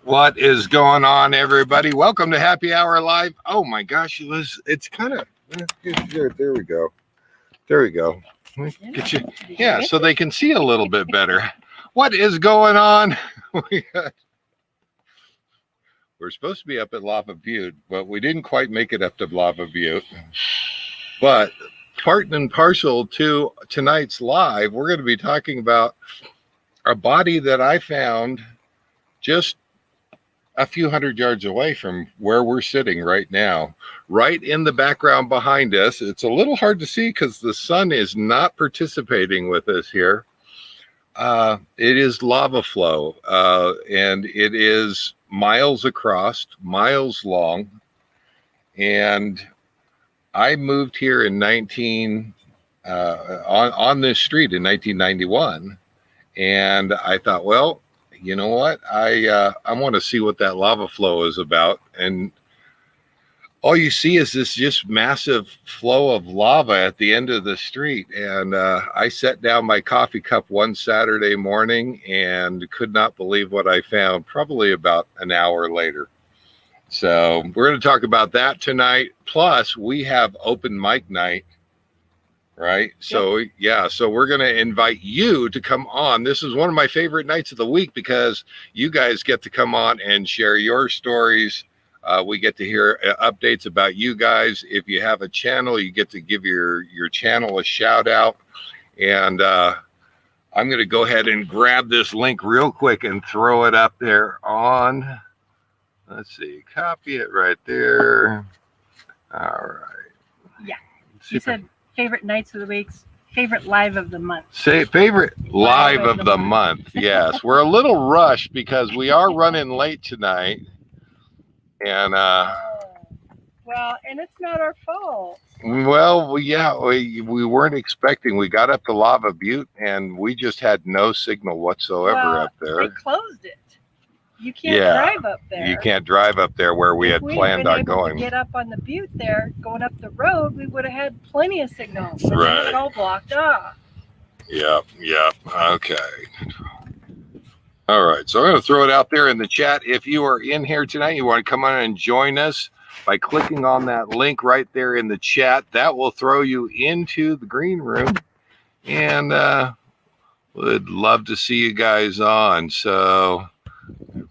What is going on, everybody? Welcome to Happy Hour Live. Oh my gosh, it's kind of there we go. There we go. Get you, yeah, so they can see a little bit better. What is going on? We're supposed to be up at Lava Butte, but we didn't quite make it up to Lava Butte. But part and parcel to tonight's live, we're going to be talking about a body that I found just a few hundred yards away from where we're sitting right now, right in the background behind us. It's a little hard to see because the sun is not participating with us here. It is lava flow, and it is miles across, miles long. And I moved here in on this street in 1991, and I thought, well, you know what? I want to see what that lava flow is about. And all you see is this just massive flow of lava at the end of the street. And I set down my coffee cup one Saturday morning and could not believe what I found probably about an hour later. So we're going to talk about that tonight. Plus, we have open mic night. Right. So, yeah. So we're going to invite you to come on. This is one of my favorite nights of the week because you guys get to come on and share your stories. We get to hear updates about you guys. If you have a channel, you get to give your channel a shout out. And I'm going to go ahead and grab this link real quick and throw it up there on. Let's see. Copy it right there. All right. Yeah. You said favorite nights of the week, favorite live of the month. Say favorite live of the month. Yes, we're a little rushed because we are running late tonight, and well, and it's not our fault. Well, we weren't expecting. We got up to Lava Butte, and we just had no signal whatsoever up there. They closed it. You can't drive up there. You can't drive up there where we had planned on going. If we had been able to get up on the butte there, going up the road, we would have had plenty of signal. But right. It's all blocked off. Yep. Okay. All right. So I'm going to throw it out there in the chat. If you are in here tonight, you want to come on and join us by clicking on that link right there in the chat. That will throw you into the green room. And would love to see you guys on. So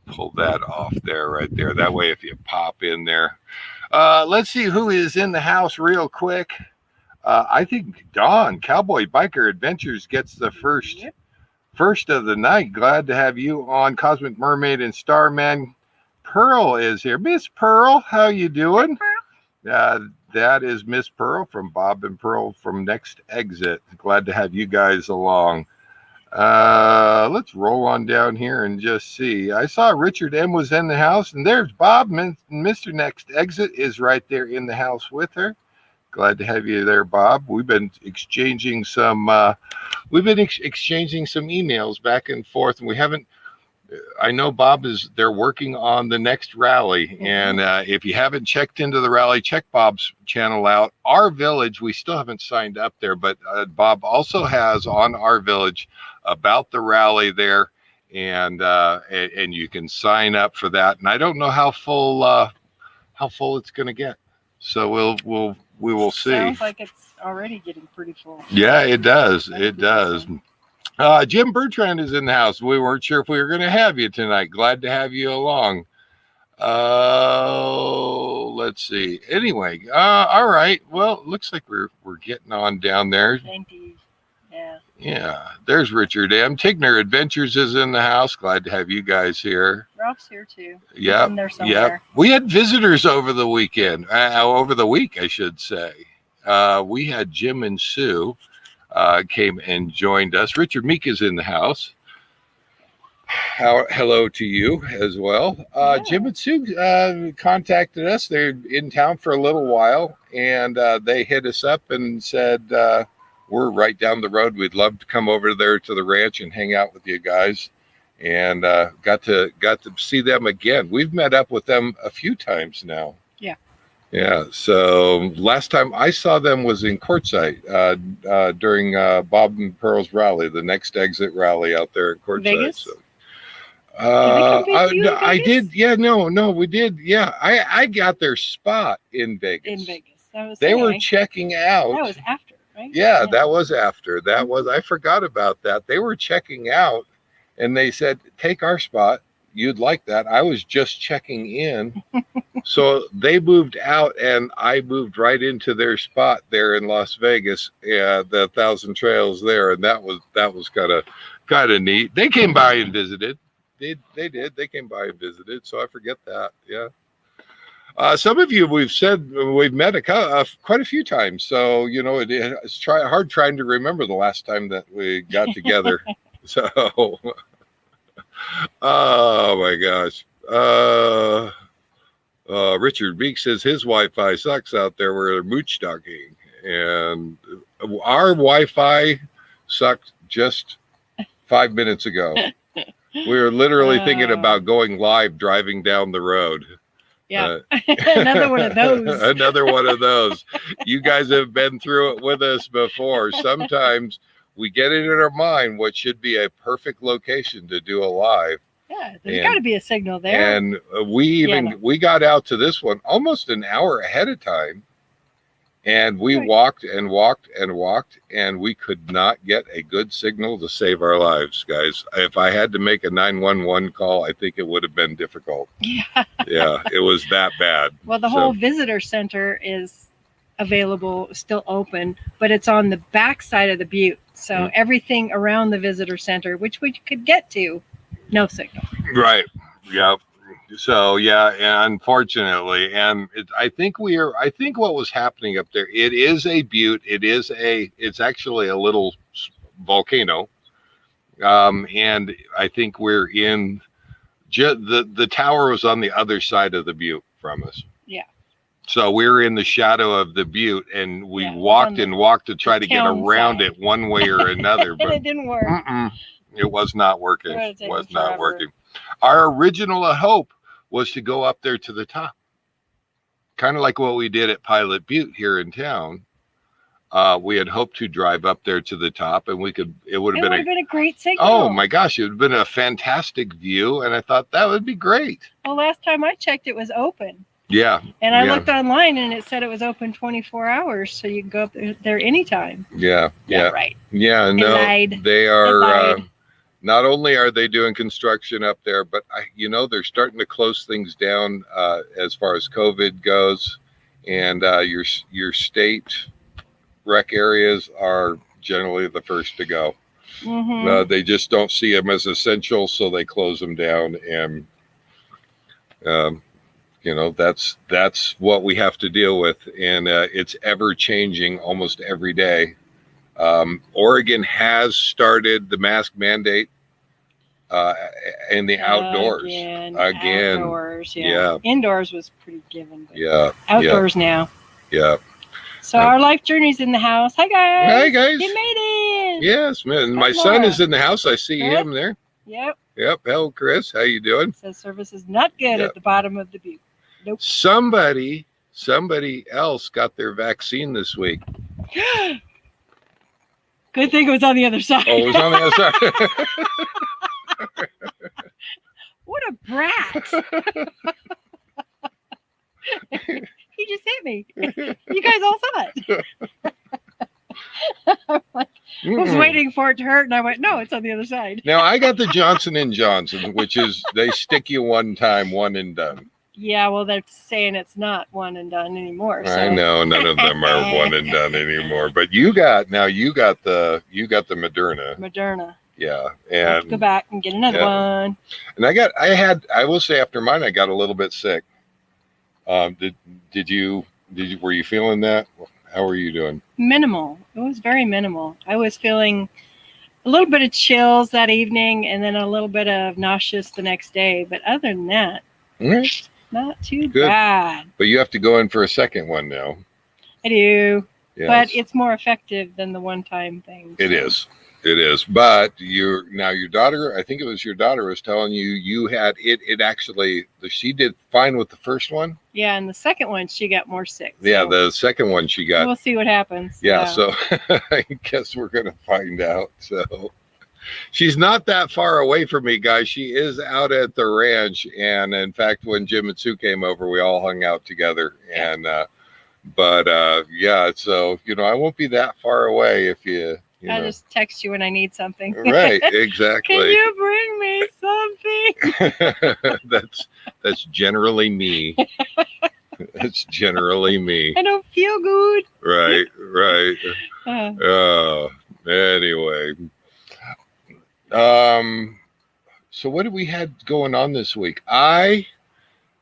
pull that off there, right there. That way, if you pop in there, let's see who is in the house real quick. I think Dawn, Cowboy Biker Adventures, gets the first of the night. Glad to have you on. Cosmic Mermaid and Starman. Pearl is here. Miss Pearl, how you doing? That is Miss Pearl from Bob and Pearl from Next Exit. Glad to have you guys along. Let's roll on down here and just see. I saw Richard M was in the house, and there's Bob. Mr. Next Exit is right there in the house with her. Glad to have you there, Bob. We've been exchanging some emails back and forth, and we haven't. I know Bob they're working on the next rally. And if you haven't checked into the rally, check Bob's channel out. Our Village, we still haven't signed up there, but Bob also has on Our Village about the rally there, and you can sign up for that. And I don't know how full it's going to get. So we will see. Sounds like it's already getting pretty full. Yeah, it does. It does. Jim Bertrand is in the house. We weren't sure if we were going to have you tonight. Glad to have you along. Let's see. Anyway, all right. Well, it looks like we're getting on down there. Indeed. Yeah. There's Richard M. Tigner Adventures is in the house. Glad to have you guys here. Ralph's here too. Yeah. We had visitors over the weekend. Over the week, I should say. We had Jim and Sue. Came and joined us. Richard Meek is in the house. Hello to you as well. Jim and Sue contacted us. They're in town for a little while, and they hit us up and said, we're right down the road. We'd love to come over there to the ranch and hang out with you guys. And got to see them again. We've met up with them a few times now. Yeah. So last time I saw them was in Quartzsite during Bob and Pearl's rally, the next exit rally out there in Quartzsite. Vegas? So, Did they come visit you in I Vegas? did. Yeah. No, we did. Yeah. I got their spot in Vegas. In Vegas. They were checking out. That was after, right? Yeah, that was after. That was, I forgot about that. They were checking out and they said, take our spot. You'd like that. I was just checking in. So they moved out and I moved right into their spot there in Las Vegas. Yeah, the 1,000 Trails there. And that was kind of neat. They came by and visited. They did. They came by and visited. So I forget that. Yeah. Some of you we've met quite a few times, so you know it's hard trying to remember the last time that we got together. So, oh my gosh, Richard Beek says his Wi-Fi sucks out there where they're mooch ducking, and our Wi-Fi sucked just 5 minutes ago. We were literally thinking about going live driving down the road. Yeah, another one of those. Another one of those. You guys have been through it with us before. Sometimes we get it in our mind what should be a perfect location to do a live. Yeah, there's got to be a signal there. And we got out to this one almost an hour ahead of time. And we walked and walked and walked, and we could not get a good signal to save our lives, guys. If I had to make a 911 call, I think it would have been difficult. Yeah. Yeah, it was that bad. Well, the whole visitor center is available, still open, but it's on the back side of the butte. So everything around the visitor center, which we could get to, no signal. Right. Yep. So yeah, and unfortunately, and I think what was happening up there, it is a butte. It's actually a little volcano. And I think we're in the tower was on the other side of the butte from us. Yeah. So we're in the shadow of the butte, and we walked and walked to try to get around it one way or another, but it didn't work. It was not working. It was not working. Our original hope was to go up there to the top, kind of like what we did at Pilot Butte here in town. We had hoped to drive up there to the top, and it would have been a great signal. Oh my gosh, it would have been a fantastic view, and I thought that would be great. Well, last time I checked, it was open. Yeah. And I looked online, and it said it was open 24 hours, so you can go up there anytime. Yeah. Yeah. Right. Yeah. No, they are. Not only are they doing construction up there, but they're starting to close things down as far as COVID goes, and your state rec areas are generally the first to go. They just don't see them as essential, so they close them down, and that's what we have to deal with, and it's ever changing almost every day. Oregon has started the mask mandate in the outdoors again. Outdoors, yeah. Indoors was pretty given. But outdoors now. Yeah. So our life journey's in the house. Hi guys. Hi guys. You made it. Yes, man. My son is in the house. I see him there. Yep. Hello, Chris. How you doing? Says service is not good at the bottom of the butte. Nope. Somebody else got their vaccine this week. Good thing it was on the other side. Oh, it was on the other side. What a brat. He just hit me. You guys all saw it. I was waiting for it to hurt, and I went, no, it's on the other side. Now, I got the Johnson & Johnson, which is they stick you one time, one and done. Yeah, well, they're saying it's not one and done anymore. So. I know none of them are one and done anymore. But you got the Moderna. Moderna. Yeah, and have to go back and get another one. And I will say after mine, I got a little bit sick. Did you were you feeling that? How were you doing? Minimal. It was very minimal. I was feeling a little bit of chills that evening, and then a little bit of nauseous the next day. But other than that, not too bad. But you have to go in for a second one now. I do. Yes. But it's more effective than the one-time thing. So. It is. It is, but your daughter, I think it was your daughter, was telling you had it. It actually, she did fine with the first one. Yeah, and the second one she got more sick. Yeah, so the second one she got. we'll see what happens. Yeah, so I guess we're gonna find out. So she's not that far away from me, guys. She is out at the ranch, and in fact, when Jim and Sue came over, we all hung out together. And yeah, so I won't be that far away if you. I'll just text you when I need something. Right, exactly. Can you bring me something? That's generally me. That's generally me. I don't feel good. Right. Anyway. So what did we had going on this week?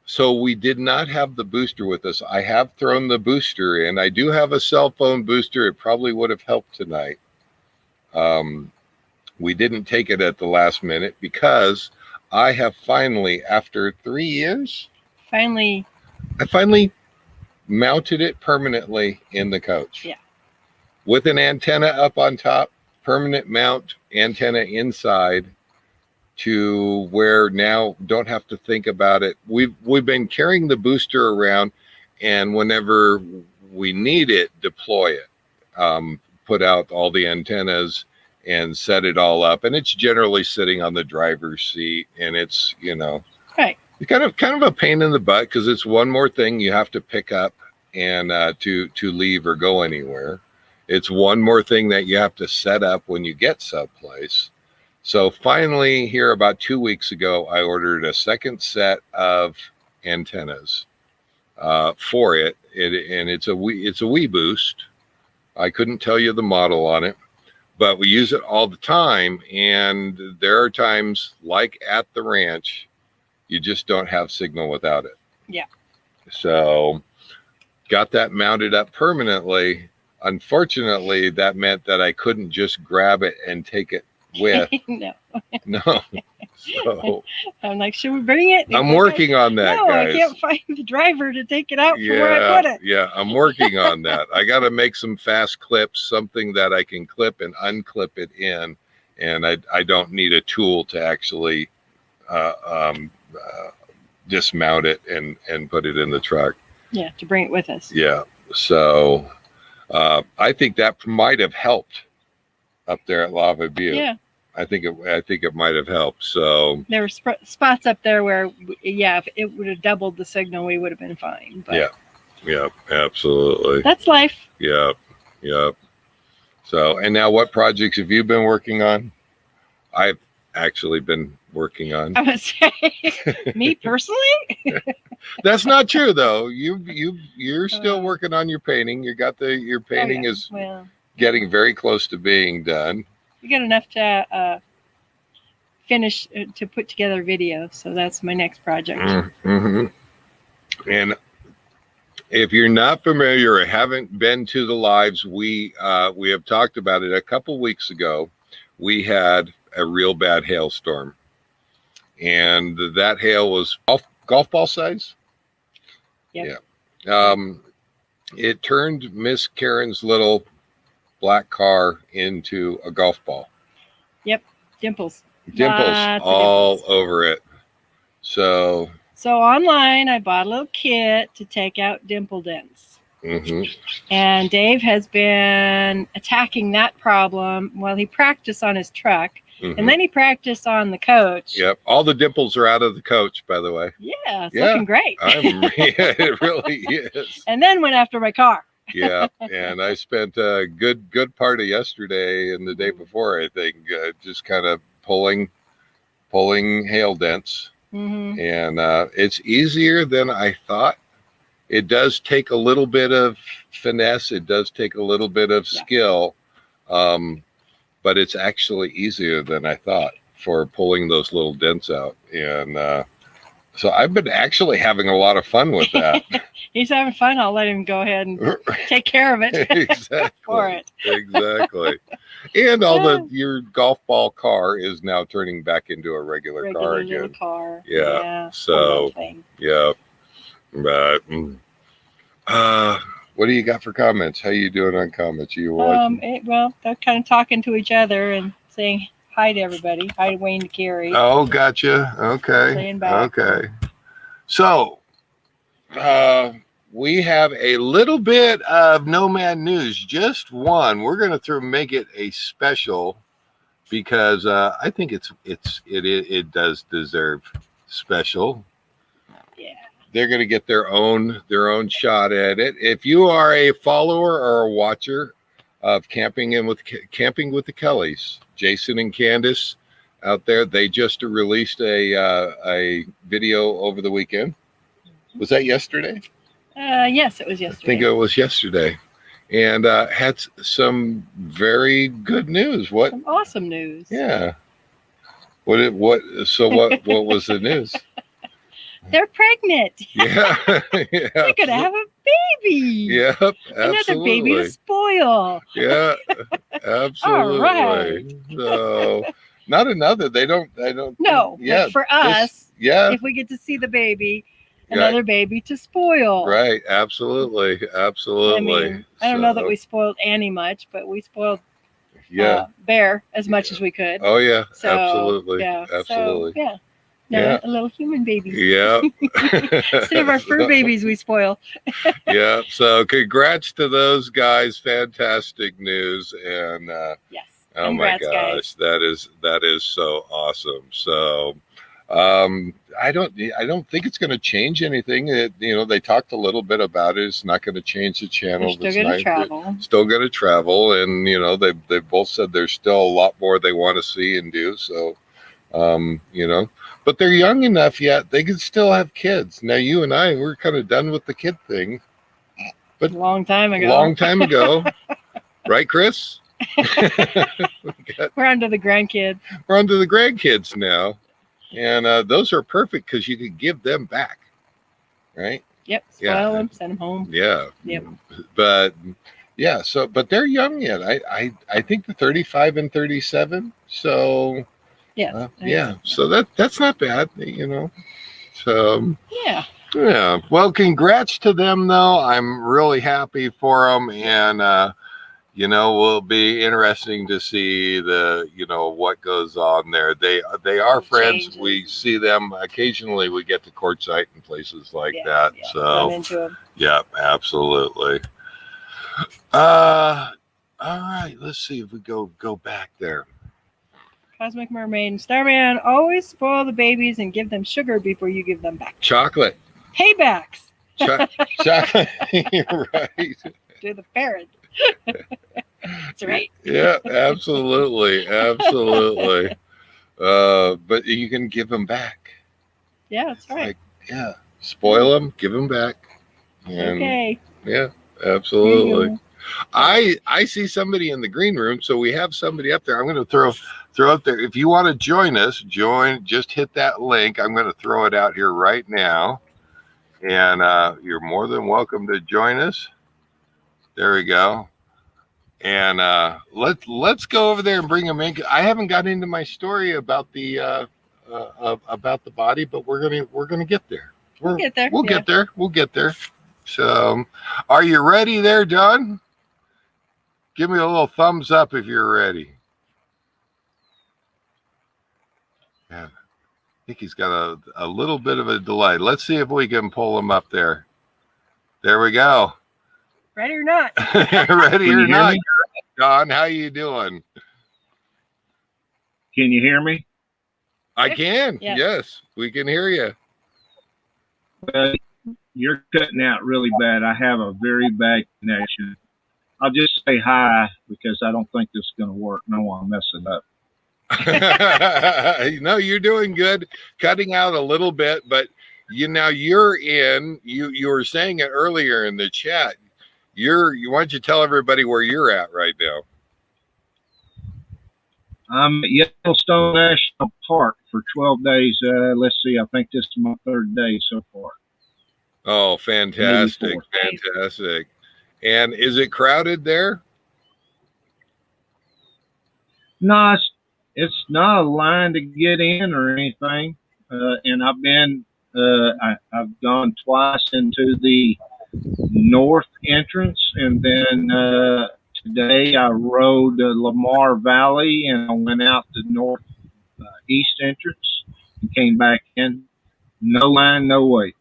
So we did not have the booster with us. I have thrown the booster in. I do have a cell phone booster. It probably would have helped tonight. We didn't take it at the last minute because I have finally, after 3 years, I finally mounted it permanently in the coach. Yeah. With an antenna up on top, permanent mount, antenna inside, to where now don't have to think about it. We've been carrying the booster around, and whenever we need it, deploy it. Put out all the antennas and set it all up, and it's generally sitting on the driver's seat, and it's right. It's kind of a pain in the butt because it's one more thing you have to pick up and to leave or go anywhere. It's one more thing that you have to set up when you get someplace. So finally, here about 2 weeks ago, I ordered a second set of antennas for it, and it's a Wii Boost. I couldn't tell you the model on it, but we use it all the time. And there are times, like at the ranch, you just don't have signal without it. Yeah. So got that mounted up permanently. Unfortunately, that meant that I couldn't just grab it and take it with. No. So I'm like, should we bring it? I'm working on that, guys. I can't find the driver to take it out from where I put it. Yeah, I'm working on that. I got to make some fast clips, something that I can clip and unclip it in, and I don't need a tool to actually dismount it and put it in the truck. Yeah, to bring it with us. Yeah, so I think that might have helped up there at Lava Butte. Yeah. I think it might have helped. So there were spots up there where, if it would have doubled the signal, we would have been fine. But yeah, absolutely. That's life. Yep. So, and now, what projects have you been working on? I've actually been working on. I would say, me personally. That's not true, though. You're still working on your painting. Your painting is getting very close to being done. We got enough to finish to put together a video, so that's my next project. Mm-hmm. And if you're not familiar or haven't been to the lives, we have talked about it a couple weeks ago. We had a real bad hailstorm, and that hail was golf ball size. Yep. Yeah. It turned Miss Karen's little black car into a golf ball. Yep. Dimples all over it. So online I bought a little kit to take out dimple dents. Mm-hmm. And Dave has been attacking that problem while he practiced on his truck. Mm-hmm. And then he practiced on the coach. Yep. All the dimples are out of the coach, by the way. Yeah, it's looking great. It really is. And then went after my car. Yeah, and I spent a good part of yesterday and the day before, I think, just kind of pulling hail dents. Mm-hmm. And it's easier than I thought. It does take a little bit of finesse. It does take a little bit of skill, but it's actually easier than I thought for pulling those little dents out. And so I've been actually having a lot of fun with that. He's having fun. I'll let him go ahead and take care of it. Exactly. For it. Exactly. And your golf ball car is now turning back into a regular car again. Car. Yeah. So yeah. But What do you got for comments? How you doing on comments? You watching? Well, they're kind of talking to each other and saying hi to everybody. Hi to Wayne to Carrie. Oh, gotcha. Okay. Saying back. Okay. So, we have a little bit of Nomad news, just one. We're going to make it a special because I think it does deserve special. Yeah. They're going to get their own shot at it. If you are a follower or a watcher of Camping with the Kellys, Jason and Candace out there, they just released a video over the weekend. Was that yesterday? Yes, it was yesterday. I think it was yesterday, and had some very good news. Some awesome news. Yeah. What what was the news? They're pregnant. Yeah. Yeah. They're gonna have a baby. Yep. Absolutely. Another baby to spoil. Yeah. Absolutely. All right. So not another. They don't. No. Yeah. But for us, yeah. if we get to see the baby, another baby to spoil. Right. Absolutely. Absolutely. I mean, I don't know that we spoiled Annie much, but we spoiled Bear as much as we could. Oh yeah. So, absolutely. Yeah. Absolutely. So, yeah. Yeah. A little human baby. Yeah. Instead of our fur babies, we spoil. Yeah. So congrats to those guys. Fantastic news. And yes. Oh congrats, my gosh, guys. that is so awesome. So I don't think it's going to change anything. They talked a little bit about it. It's not going to change the channel. They're still going to travel. Still going to travel, and they both said there's still a lot more they want to see and do. So but they're young enough yet. They can still have kids. Now you and I, we're kind of done with the kid thing. But long time ago. Right, Chris? We're on to the grandkids. We're on to the grandkids now. And those are perfect because you could give them back. Right? Yep. Spoil them, send them home. Yeah. Yep. But yeah, but they're young yet. I think the 35 and 37. So yeah. So that's not bad, So yeah. Yeah. Well, congrats to them though. I'm really happy for them, and will be interesting to see what goes on there. They are friends. Changes. We see them occasionally. We get to Quartzsite and places like that. Yeah, so run into them. Yeah, absolutely. All right. Let's see if we go back there. Cosmic Mermaid and Starman, always spoil the babies and give them sugar before you give them back. Chocolate. Paybacks. Chocolate. Right. To the parent. That's right. Yeah, absolutely. Absolutely. But you can give them back. Yeah, that's right. Spoil them, give them back. And, okay. Yeah, absolutely. I see somebody in the green room, so we have somebody up there. I'm going to throw up there. If you want to join us, just hit that link. I'm going to throw it out here right now, and you're more than welcome to join us. There we go. And let's go over there and bring them in. I haven't got into my story about the body, but we're gonna get there. We'll get there. We'll get there. So, are you ready there, John? Give me a little thumbs up if you're ready. Yeah, I think he's got a little bit of a delay. Let's see if we can pull him up there. There we go. Ready or not? Ready or not, John? How you doing? Can you hear me? I can. Yes. Yes, we can hear you. You're cutting out really bad. I have a very bad connection. I'll just say hi because I don't think this is going to work. No, I'll mess it up. No, you're doing good. Cutting out a little bit, but you're in. You were saying it earlier in the chat. Why don't you tell everybody where you're at right now? I'm at Yellowstone National Park for 12 days. Let's see. I think this is my third day so far. Oh, fantastic. Fantastic. And is it crowded there? No, it's not a line to get in or anything. And I've gone twice into the north entrance, and then today I rode Lamar Valley, and I went out the north east entrance and came back in. No line, no wait.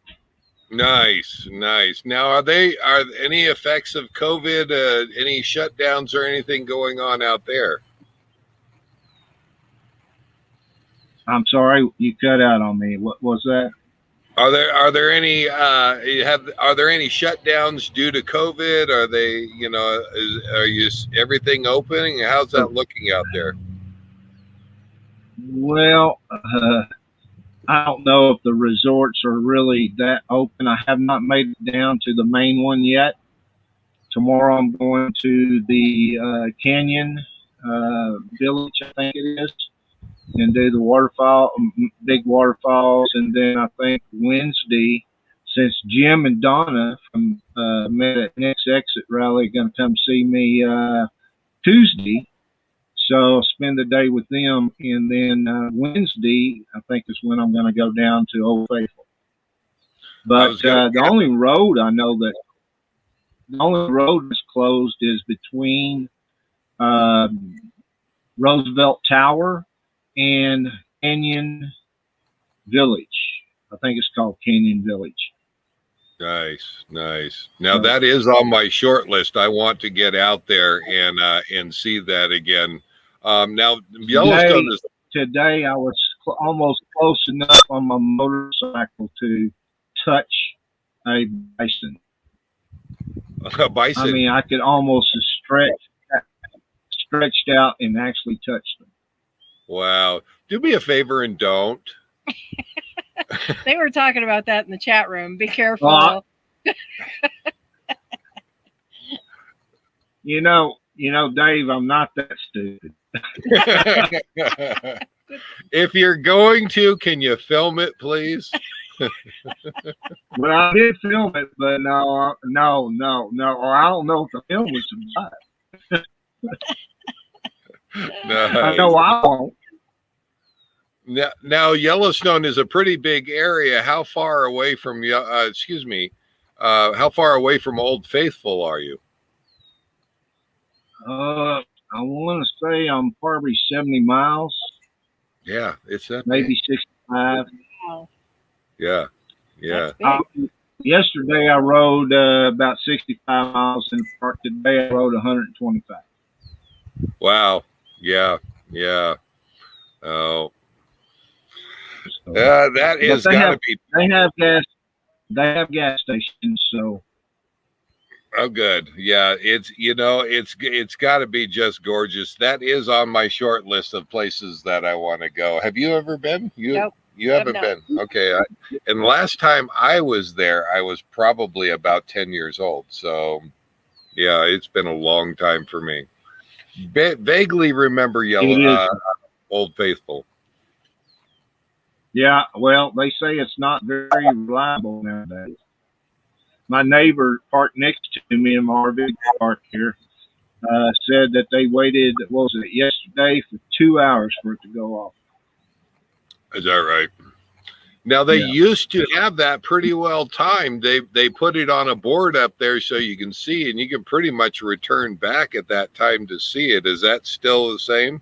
Nice, nice. Now, are any effects of COVID, any shutdowns or anything going on out there? I'm sorry, you cut out on me. What was that? Are there any are there any shutdowns due to COVID? Are they, everything opening? How's that looking out there? Well, I don't know if the resorts are really that open. I have not made it down to the main one yet. Tomorrow I'm going to the Canyon Village, I think it is, and do the big waterfalls. And then I think Wednesday, since Jim and Donna from met at Next Exit Rally are going to come see me Tuesday. So I'll spend the day with them, and then Wednesday, I think, is when I'm going to go down to Old Faithful. But the only road I know that the only road that's closed is between Roosevelt Tower and Canyon Village. I think it's called Canyon Village. Nice, nice. Now that is on my short list. I want to get out there and see that again. Now Yellowstone today I was almost close enough on my motorcycle to touch a bison. A bison. I mean, I could almost stretched out and actually touched them. Wow. Do me a favor and don't. They were talking about that in the chat room. Be careful. You know, Dave, I'm not that stupid. If you're going to, can you film it, please? Well, I did film it, but no. I don't know if the film was survive. Nice. I know I won't. Now, Yellowstone is a pretty big area. How far away from how far away from Old Faithful are you? I want to say I'm probably 70 miles. Yeah, it's that maybe 65. Wow. Yeah. Yesterday I rode about 65 miles in the park. Today I rode 125. Wow. Yeah. Oh. So, that is got to be. They have gas. They have gas stations. So. Oh, good. Yeah, it's got to be just gorgeous. That is on my short list of places that I want to go. Have you ever been? Nope. You haven't been. Okay. And last time I was there, I was probably about 10 years old. So, yeah, it's been a long time for me. Vaguely remember Old Faithful. Yeah, well, they say it's not very reliable nowadays. My neighbor parked next to me in my RV park here said that they waited, what was it, yesterday for 2 hours for it to go off. Is that right? Now, they used to have that pretty well timed. They put it on a board up there so you can see, and you can pretty much return back at that time to see it. Is that still the same?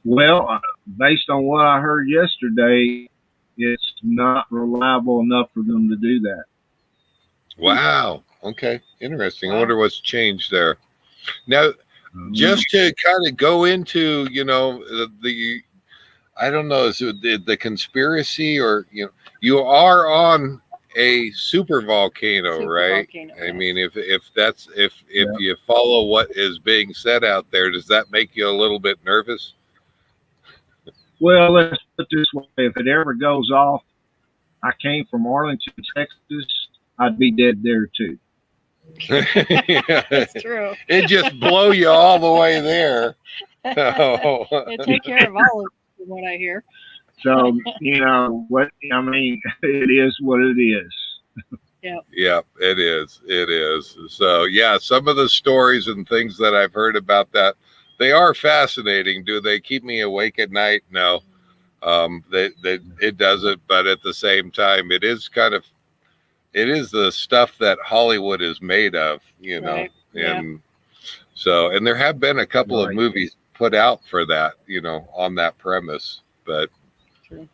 Well, based on what I heard yesterday, it's not reliable enough for them to do that. Wow. Okay. Interesting. I wonder what's changed there. Now, just to kind of go into, the I don't know, is it the conspiracy, or, you are on a super volcano, right? I mean, if you follow what is being said out there, does that make you a little bit nervous? Well, let's put it this way. If it ever goes off, I came from Arlington, Texas, I'd be dead there too. That's true. It just blow you all the way there. It take care of all of it, from what I hear. So, it is what it is. Yeah, it is. It is. So, yeah, some of the stories and things that I've heard about that, they are fascinating. Do they keep me awake at night? No, it doesn't. But at the same time, it it is the stuff that Hollywood is made of, you know. Right. Yeah. And so, and there have been a couple of Right. movies put out for that, you know, on that premise. But True.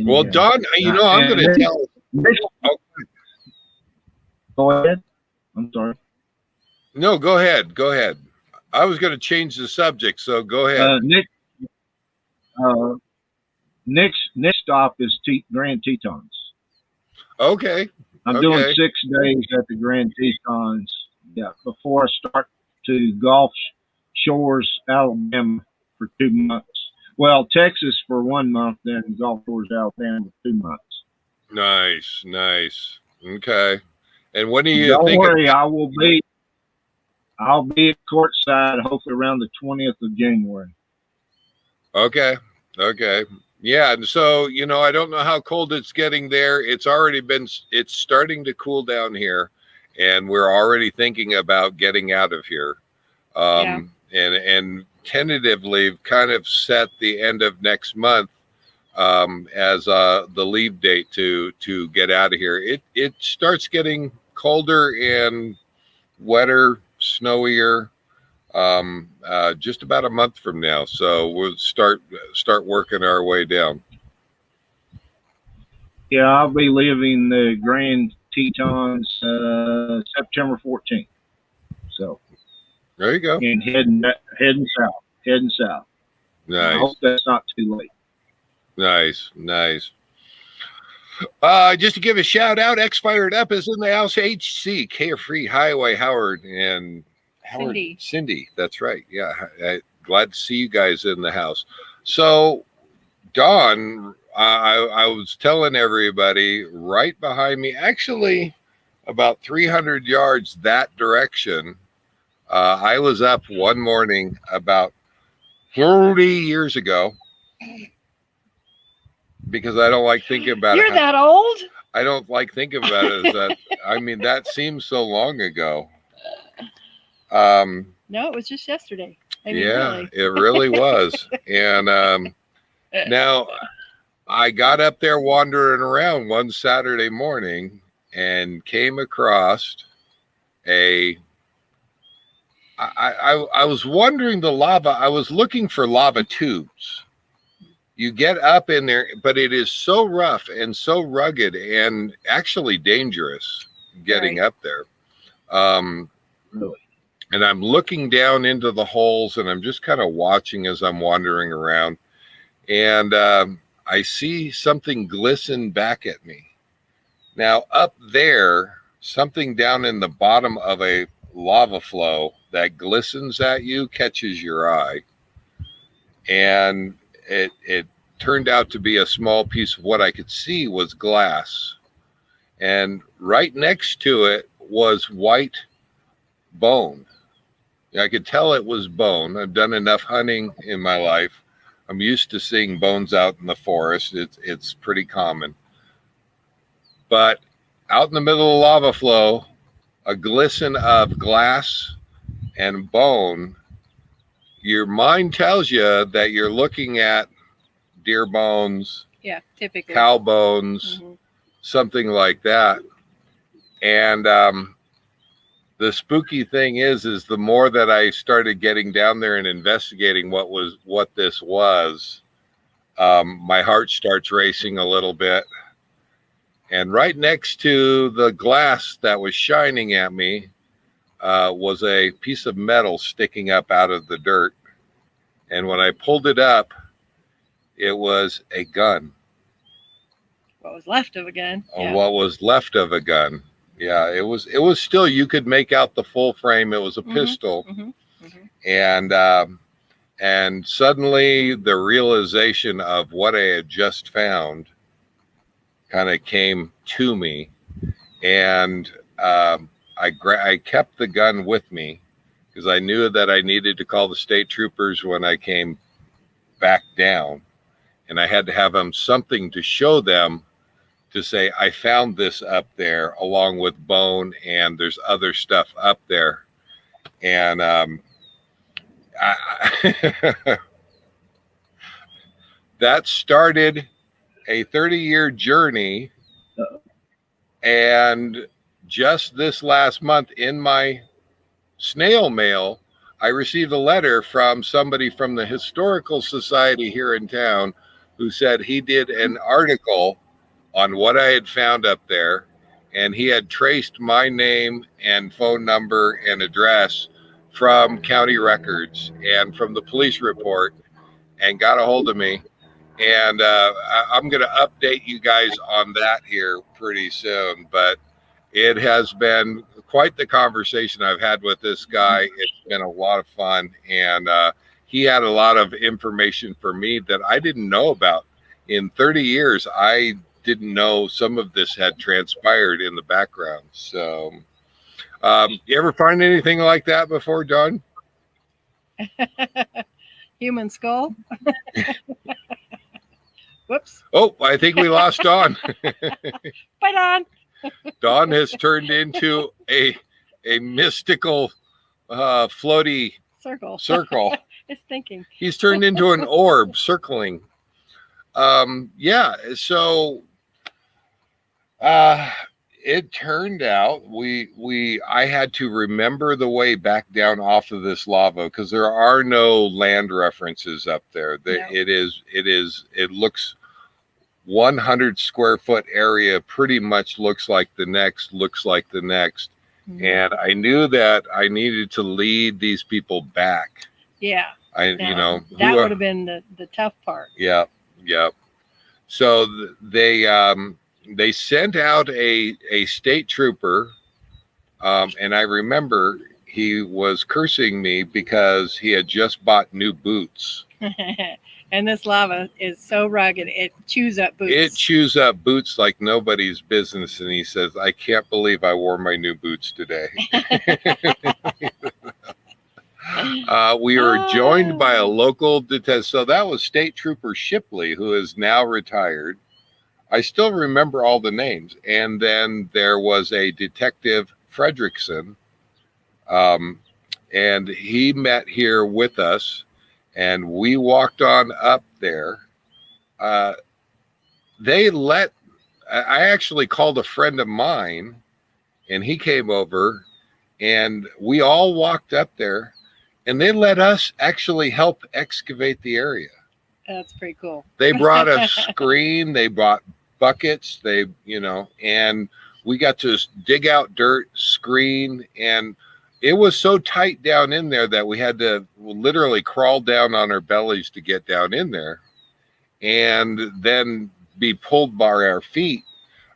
well, Yeah. Don, you know, I'm going to And tell. Nick, Oh, go ahead. I'm sorry. no, go ahead. Go ahead. I was going to change the subject, so go ahead. Nick. Next stop is Grand Tetons. Okay. I'm doing Okay. 6 days at the Grand Tetons. Yeah, before I start to Gulf Shores, Alabama for 2 months. Well, Texas for 1 month, then Gulf Shores, Alabama for 2 months. Nice. Nice. Okay. And when do you Don't think? worry, I'll be at courtside hopefully around the 20th of January. Okay. Okay. Yeah. And so, you know, I don't know how cold it's getting there. It's starting to cool down here, and we're already thinking about getting out of here. And tentatively kind of set the end of next month as the leave date to get out of here. It starts getting colder and wetter, snowier just about a month from now. So we'll start working our way down. Yeah, I'll be leaving the Grand Tetons September 14th. So There you go. and heading south. I hope Nice. that's not too late. Nice. Just to give a shout out, X Fired Up is in the house. HC, Carefree Highway, Howard and Cindy. That's right. Yeah. Glad to see you guys in the house. So, Dawn, I was telling everybody right behind me, actually about 300 yards that direction. I was up one morning about 30 years ago, because I don't like thinking about You're it. that old? I don't like thinking about it as that. I mean, that seems so long ago. No, it was just yesterday. I mean, Yeah, really. it really was. And now I got up there wandering around one Saturday morning and came across I was wondering the lava. I was looking for lava tubes. You get up in there, but it is so rough and so rugged and actually dangerous getting up there. Really. And I'm looking down into the holes, and I'm just kind of watching as I'm wandering around. And I see something glisten back at me. Now, up there, something down in the bottom of a lava flow that glistens at you catches your eye. And it turned out to be a small piece of what I could see was glass. And right next to it was white bone. I could tell it was bone. I've done enough hunting in my life. I'm used to seeing bones out in the forest. It's pretty common. But out in the middle of lava flow, a glisten of glass and bone, your mind tells you that you're looking at deer bones, Yeah, typically. cow bones, something like that. And the spooky thing is the more that I started getting down there and investigating what this was, my heart starts racing a little bit. And right next to the glass that was shining at me was a piece of metal sticking up out of the dirt. And when I pulled it up, it was a gun. What was left of a gun. Yeah. What was left of a gun. Yeah, it was still, you could make out the full frame. It was a pistol. And suddenly the realization of what I had just found kind of came to me. And I kept the gun with me because I knew that I needed to call the state troopers when I came back down. And I had to have them something to show them to say, I found this up there along with bone, and there's other stuff up there. And that started a 30-year journey And just this last month in my snail mail, I received a letter from somebody from the Historical Society here in town who said he did an article on what I had found up there, and he had traced my name and phone number and address from county records and from the police report, and got a hold of me. And I'm going to update you guys on that here pretty soon. But it has been quite the conversation I've had with this guy. It's been a lot of fun. And he had a lot of information for me that I didn't know about. In 30 years, I didn't know some of this had transpired in the background. So you ever find anything like that before, Don? Human skull. Whoops. Oh, I think we lost Don. Bye, Don. Don has turned into a mystical floaty Circle. It's thinking. He's turned into an orb circling. Yeah, so it turned out I had to remember the way back down off of this lava, because there are no land references up there. No. It looks 100 square foot area pretty much looks like the next. Mm-hmm. And I knew that I needed to lead these people back. Yeah. That would have been the tough part. Yeah. So they sent out a state trooper, and I remember he was cursing me because he had just bought new boots. And this lava is so rugged, it chews up boots. It chews up boots like nobody's business. And he says, I can't believe I wore my new boots today. We were joined by a local detective. So that was State Trooper Shipley, who is now retired. I still remember all the names. And then there was a Detective Fredrickson, and he met here with us, and we walked on up there. I actually called a friend of mine, and he came over, and we all walked up there, and they let us actually help excavate the area. That's pretty cool. They brought a screen, they brought buckets, and we got to dig out dirt, screen, and it was so tight down in there that we had to literally crawl down on our bellies to get down in there, and then be pulled by our feet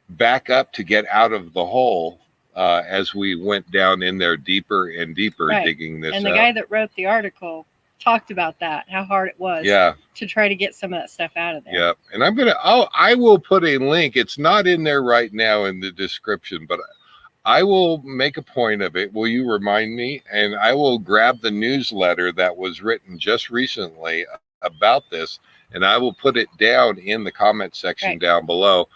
back up to get out of the hole as we went down in there deeper and deeper, right. digging this And the out. guy that wrote the article talked about that, how hard it was to try to get some of that stuff out of there. Yeah. And I will put a link. It's not in there right now in the description, but I will make a point of it. Will you remind me? And I will grab the newsletter that was written just recently about this, and I will put it down in the comment section down below,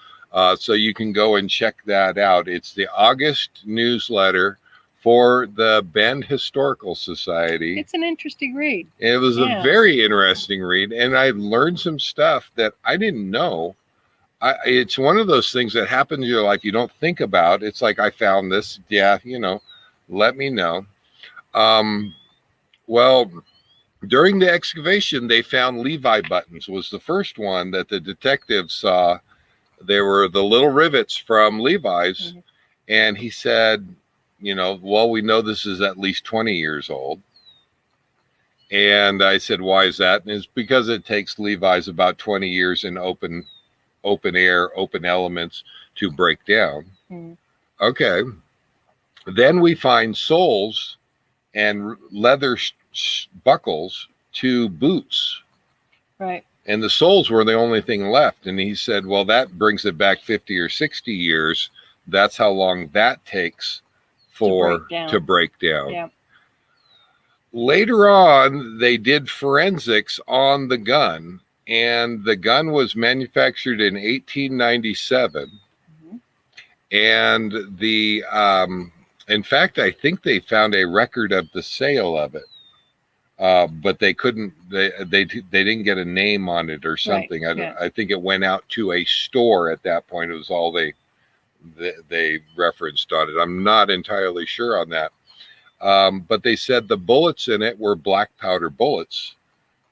so you can go and check that out. It's the August newsletter for the Bend Historical Society. It's an interesting read. It was a very interesting read, and I learned some stuff that I didn't know. It's one of those things that happens in your life you don't think about. It's like, I found this. Yeah, let me know. Well, during the excavation, they found Levi Buttons. Was the first one that the detectives saw. They were the little rivets from Levi's. Mm-hmm. And he said, well, we know this is at least 20 years old. And I said, why is that? And it's because it takes Levi's about 20 years in open air, open elements to break down. Mm. Okay. Then we find soles and leather buckles to boots. Right. And the soles were the only thing left. And he said, well, that brings it back 50 or 60 years. That's how long that takes to break down. Yeah. Later on, they did forensics on the gun. And the gun was manufactured in 1897. Mm-hmm. And in fact, I think they found a record of the sale of it, but they couldn't. They didn't get a name on it or something. Right. I think it went out to a store at that point. It was all they referenced on it. I'm not entirely sure on that. But they said the bullets in it were black powder bullets,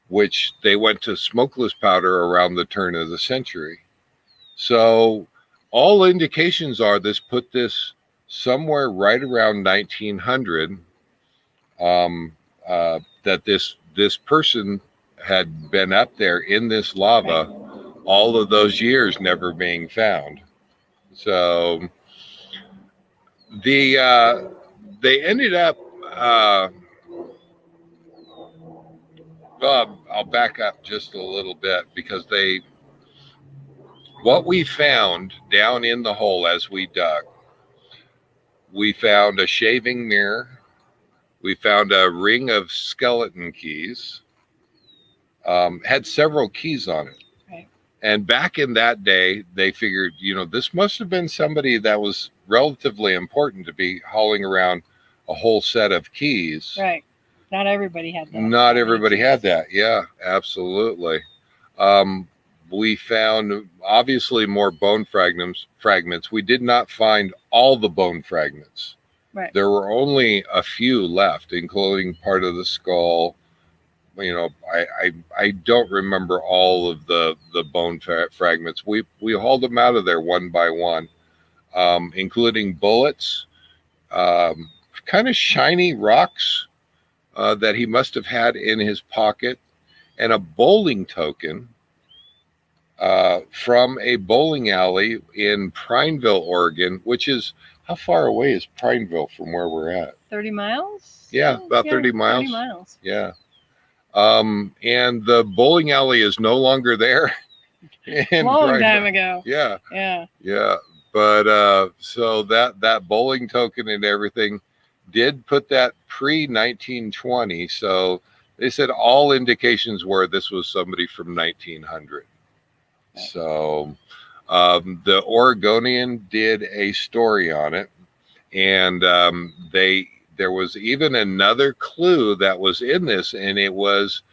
which they went to smokeless powder around the turn of the century. So all indications are this put this somewhere right around 1900, that this person had been up there in this lava all of those years, never being found. So they ended up, well, I'll back up just a little bit, because what we found down in the hole as we dug, we found a shaving mirror, we found a ring of skeleton keys, had several keys on it. Right. And back in that day, they figured, this must have been somebody that was relatively important to be hauling around a whole set of keys. Right. Not everybody had that. Not everybody had that. Yeah, absolutely. We found obviously more bone fragments. We did not find all the bone fragments. Right. There were only a few left, including part of the skull. I don't remember all of the bone fragments. We hauled them out of there one by one, including bullets, kind of shiny rocks that he must have had in his pocket, and a bowling token from a bowling alley in Prineville, Oregon, which is, how far away is Prineville from where we're at? 30 miles? Yeah, about 30 miles. 30 miles. Yeah. And the bowling alley is no longer there. Long time ago. Yeah. Yeah. Yeah. But so that bowling token and everything did put that pre-1920. So they said all indications were this was somebody from 1900. So the Oregonian did a story on it, and there was even another clue that was in this, and it was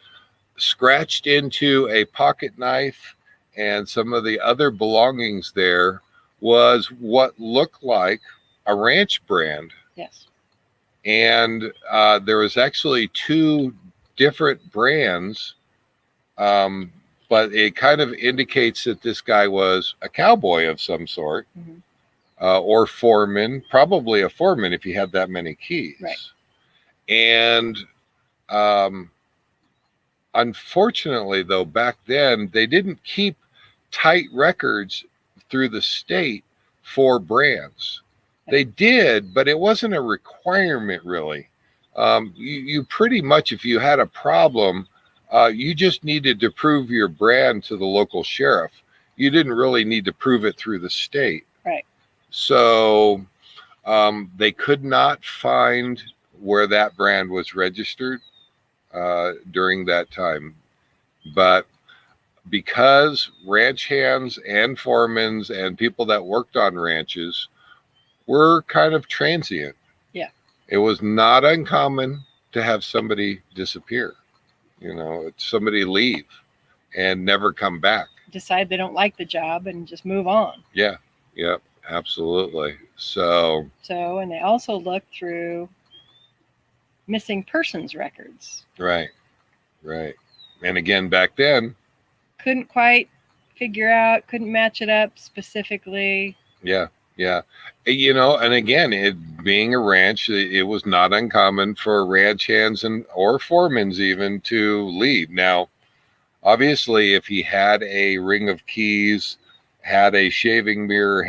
scratched into a pocket knife, and some of the other belongings there was what looked like a ranch brand. Yes. And there was actually two different brands, but it kind of indicates that this guy was a cowboy of some sort. Mm-hmm. Or foreman, probably a foreman if he had that many keys. Right. And unfortunately, though, back then, they didn't keep tight records through the state for brands. They did, but it wasn't a requirement, really. You pretty much, if you had a problem, you just needed to prove your brand to the local sheriff. You didn't really need to prove it through the state. Right. So they could not find where that brand was registered during that time. But because ranch hands and foremans and people that worked on ranches were kind of transient, it was not uncommon to have somebody disappear. Somebody leave and never come back. Decide they don't like the job and just move on. Yeah. Yep. Absolutely. So, and they also look through missing persons records. Right. And again, back then, couldn't quite figure out, couldn't match it up specifically. Yeah. And again, it being a ranch, it was not uncommon for ranch hands or foremans even to leave. Now, obviously, if he had a ring of keys, had a shaving mirror,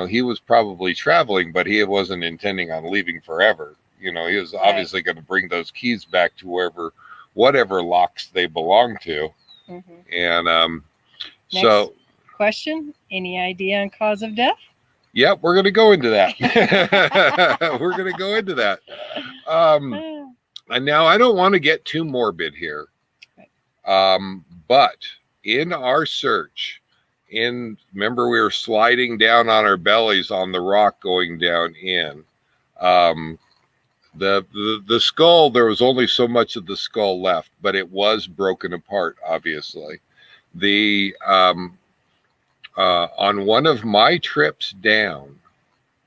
he was probably traveling, but he wasn't intending on leaving forever. He was obviously going to bring those keys back to whatever locks they belong to. Mm-hmm. And Next question, any idea on cause of death? Yeah, we're going to go into that. And now I don't want to get too morbid here. But in our search, remember we were sliding down on our bellies on the rock going down in. The skull, there was only so much of the skull left, but it was broken apart, obviously. On one of my trips down,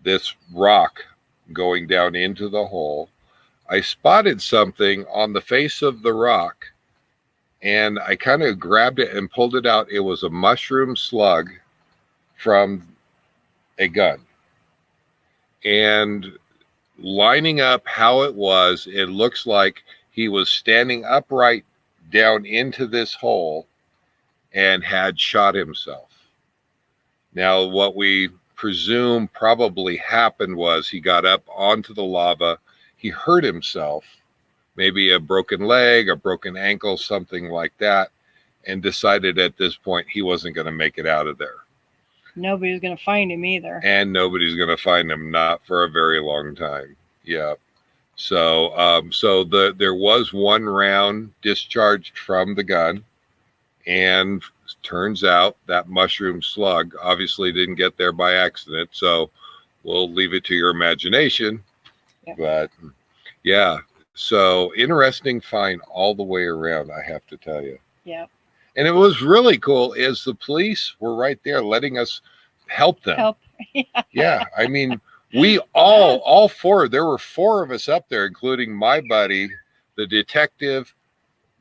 this rock going down into the hole. I spotted something on the face of the rock, and I kind of grabbed it and pulled it out. It was a mushroom slug from a gun. And lining up how it was, it looks like he was standing upright down into this hole and had shot himself. Now, what we presume probably happened was he got up onto the lava, he hurt himself, maybe a broken leg, a broken ankle, something like that, and decided at this point he wasn't going to make it out of there. Nobody's going to find him either. And nobody's going to find him, not for a very long time. Yeah. So, there was one round discharged from the gun, and turns out that mushroom slug obviously didn't get there by accident. So we'll leave it to your imagination. Yep. But yeah, so interesting find all the way around, I have to tell you. Yeah. And it was really cool is the police were right there letting us help them. Yeah. I mean, we all four, there were four of us up there, including my buddy, the detective,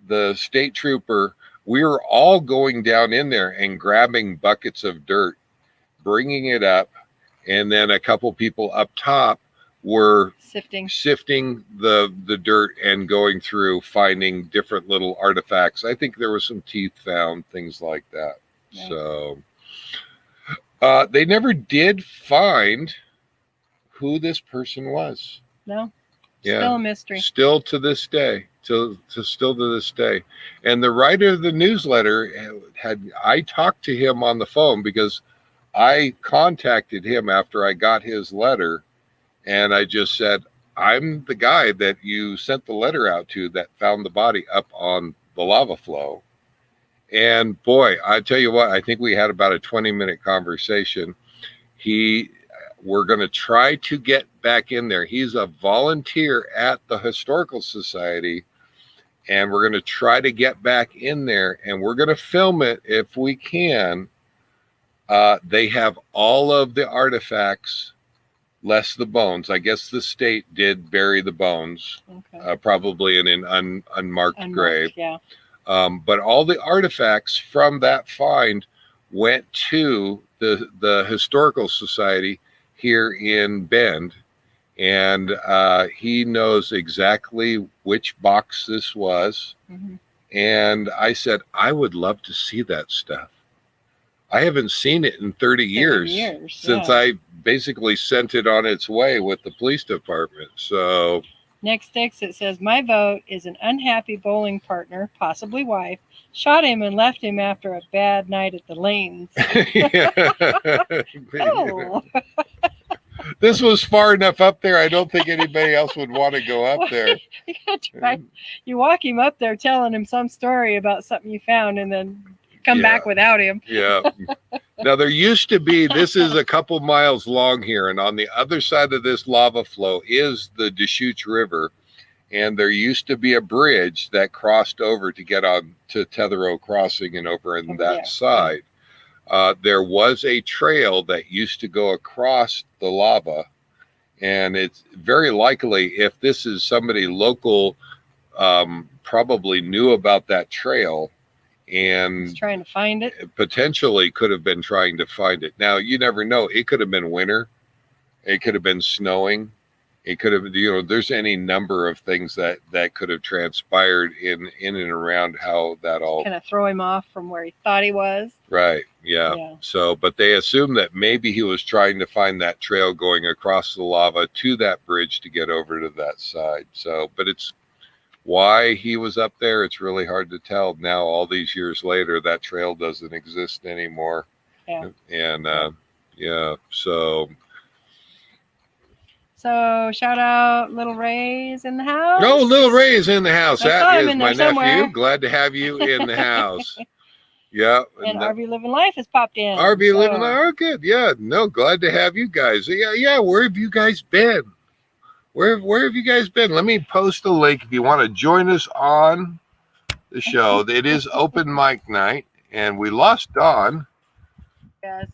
the state trooper. We were all going down in there and grabbing buckets of dirt, bringing it up. And then a couple people up top were sifting the dirt and going through, finding different little artifacts. I think there were some teeth found, things like that. Yeah. So they never did find who this person was. No. Yeah. Still a mystery. Still to this day. Still to this day. And the writer of the newsletter I talked to him on the phone because I contacted him after I got his letter, and I just said, I'm the guy that you sent the letter out to that found the body up on the lava flow. And boy, I tell you what, I think we had about a 20-minute conversation. We're going to try to get back in there. He's a volunteer at the Historical Society, and we're going to try to get back in there, and we're going to film it if we can. They have all of the artifacts, less the bones. I guess the state did bury the bones, okay. Probably in an unmarked grave. Yeah. But all the artifacts from that find went to the Historical Society here in Bend, and he knows exactly which box this was. Mm-hmm. And I said, I would love to see that stuff. I haven't seen it in 30 years since I basically sent it on its way with the police department. So next text, it says, my vote is an unhappy bowling partner, possibly wife, shot him and left him after a bad night at the lanes. Oh. This was far enough up there. I don't think anybody else would want to go up there. You walk him up there telling him some story about something you found and then come back without him. Yeah. Now, there used to be, this is a couple miles long here, and on the other side of this lava flow is the Deschutes River. And there used to be a bridge that crossed over to get on to Tetherow Crossing and over on that side. There was a trail that used to go across the lava, and it's very likely, if this is somebody local, probably knew about that trail and he's trying to find it. Potentially could have been trying to find it. Now, you never know. It could have been winter. It could have been snowing. It could have, there's any number of things that could have transpired in and around how that all kind of throw him off from where he thought he was. Right. Yeah. So, but they assume that maybe he was trying to find that trail going across the lava to that bridge to get over to that side. So, but it's why he was up there. It's really hard to tell now. All these years later, that trail doesn't exist anymore. Yeah. And So shout out Little Ray's in the house. No, Little Ray's in the house. That is my nephew. Glad to have you in the house. Yeah. And RV Living Life has popped in. RV Living Life. Oh, good. Yeah. No, glad to have you guys. Yeah. Where have you guys been? Where have you guys been? Let me post a link if you want to join us on the show. It is open mic night, and we lost Dawn.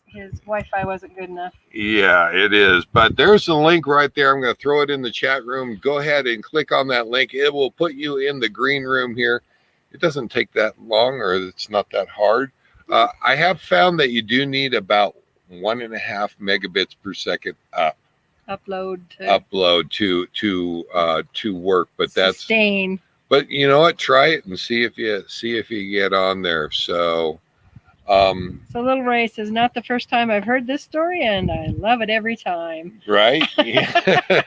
his Wi-Fi wasn't good enough. Yeah, it is. But there's the link right there. I'm going to throw it in the chat room. Go ahead and click on that link. It will put you in the green room here. It doesn't take that long, or it's not that hard. I have found that you do need about 1.5 megabits per second Upload to work, but that's sustain. But you know what? Try it and see if you get on there. So, So Little Ray says, not the first time I've heard this story, and I love it every time. right? Yeah.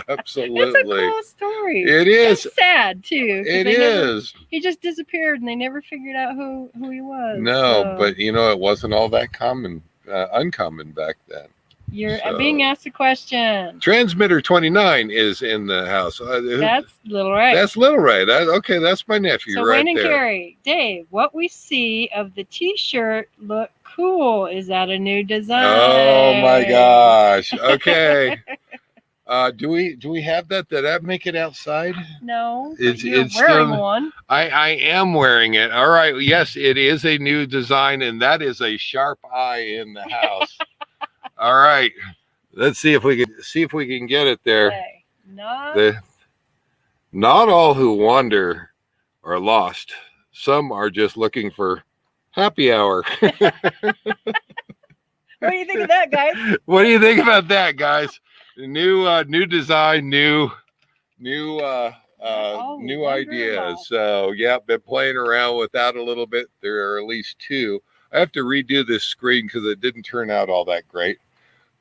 Absolutely. It's a cool story. It is. It's sad too. It is. He just disappeared, and they never figured out who he was. No, so. but you know, it wasn't all that uncommon back then. You're being asked a question. Transmitter 29 is in the house. That's Little Ray. That's Little Ray. Okay, that's my nephew so right Wayne and there. Carrie, Dave, what we see of the T-shirt look cool. Is that a new design? Oh my gosh. Okay. Do we have that? Did that make it outside? No. It's wearing still, one. I am wearing it. All right. Yes, it is a new design, and that is a sharp eye in the house. All right. Let's see if we can get it there. Okay. Not all who wander are lost. Some are just looking for happy hour. What do you think of that, guys? What do you think about that, guys? New design, new ideas. So yeah, been playing around with that a little bit. There are at least two. I have to redo this screen because it didn't turn out all that great.